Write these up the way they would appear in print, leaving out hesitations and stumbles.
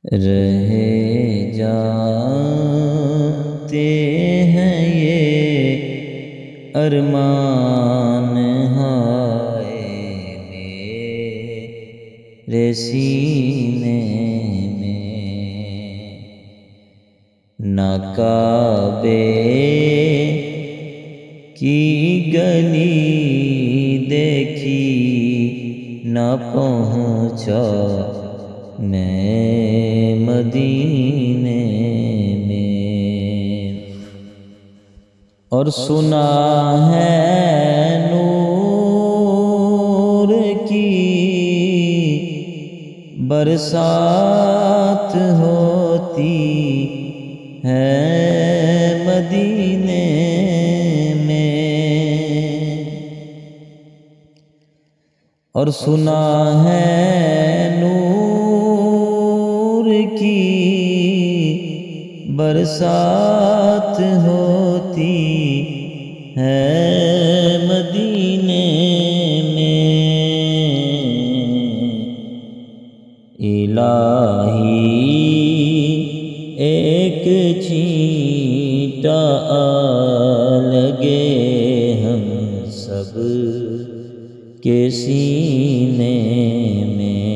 رہ جاتے ہیں یہ ارمان ہائے میرے سینے میں، نہ کعبے کی گلی دیکھی نہ پہنچا میں مدینے میں، اور سنا ہے نور کی برسات ہوتی ہے مدینے میں، اور سنا ہے نور کی برسات ہوتی ہے مدینے میں، الہی ایک چھینٹا لگے ہم سب کے سینے میں،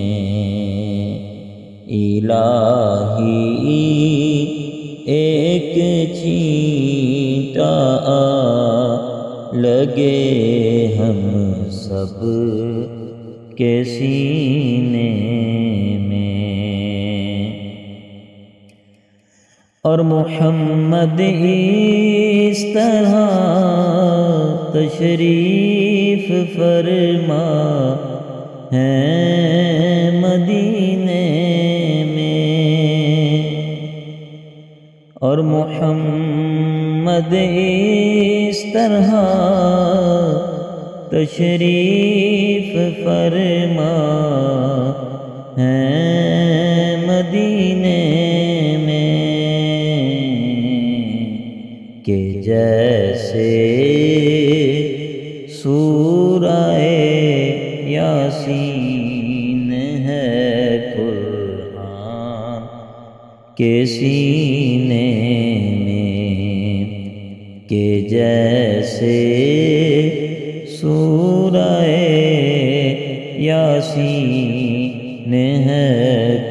الہی ایک چھینٹا لگے ہم سب کے سینے میں، اور محمد اس طرح تشریف فرما ہے مدینے میں، اور محمد اس طرح تشریف فرما ہے مدینے میں، کہ جیسے سورہ یاسین ہے قرآن کے سینے میں، کہ جیسے سورہ یاسین ہے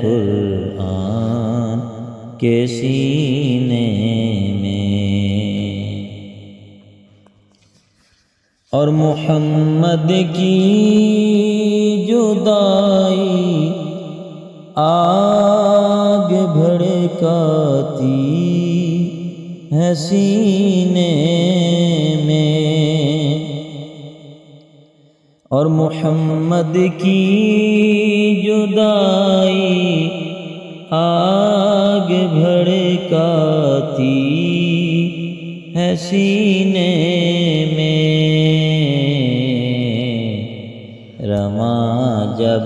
قرآن کے سینے میں، اور محمد کی جدائی آگ بھڑکاتی ہے سینے میں، اور محمد کی جدائی آگ بھڑکاتی ہے سینے میں، رواں جب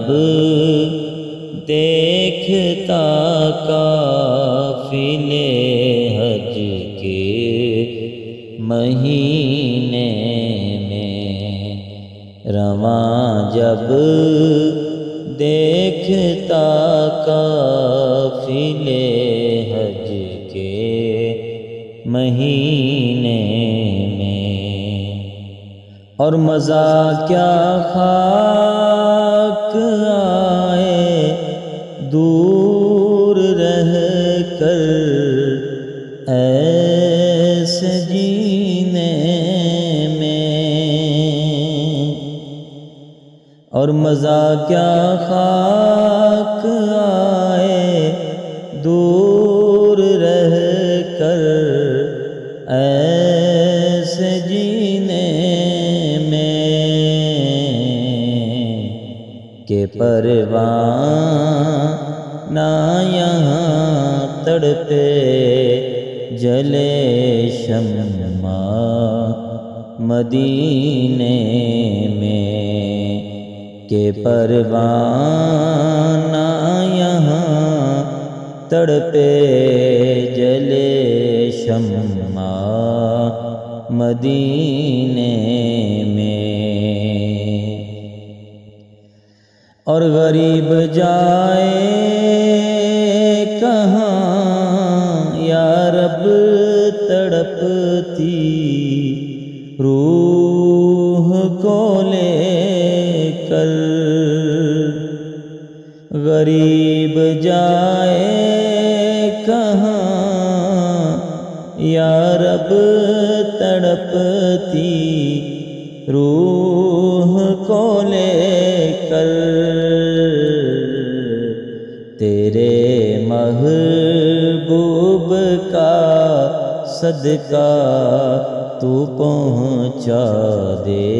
دیکھتا قافلے حج کے مہینے میں، رواں جب دیکھتا قافلے حج کے مہینے میں، اور مزہ کیا خاک آئے دور رہ کر ایسے جینے میں، اور مزہ کیا خاک آئے دور رہ کر ایسے جینے میں، کہ پروانہ یہاں تڑپے جلے شمع مدینے میں، کہ پروانہ یہاں تڑپے جلے شمع مدینے میں، اور غریب جائے کہاں یا رب تڑپتی روح کو لے کر، غریب جائے کہاں یا رب تڑپتی روح کو لے کر، تیرے محبوب کا صدقہ تو پہنچا دے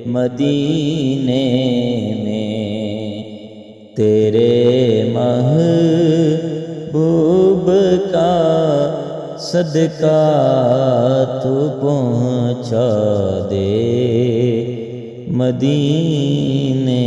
مدینے میں، تیرے محبوب کا صدقہ تو پہنچا دے مدینے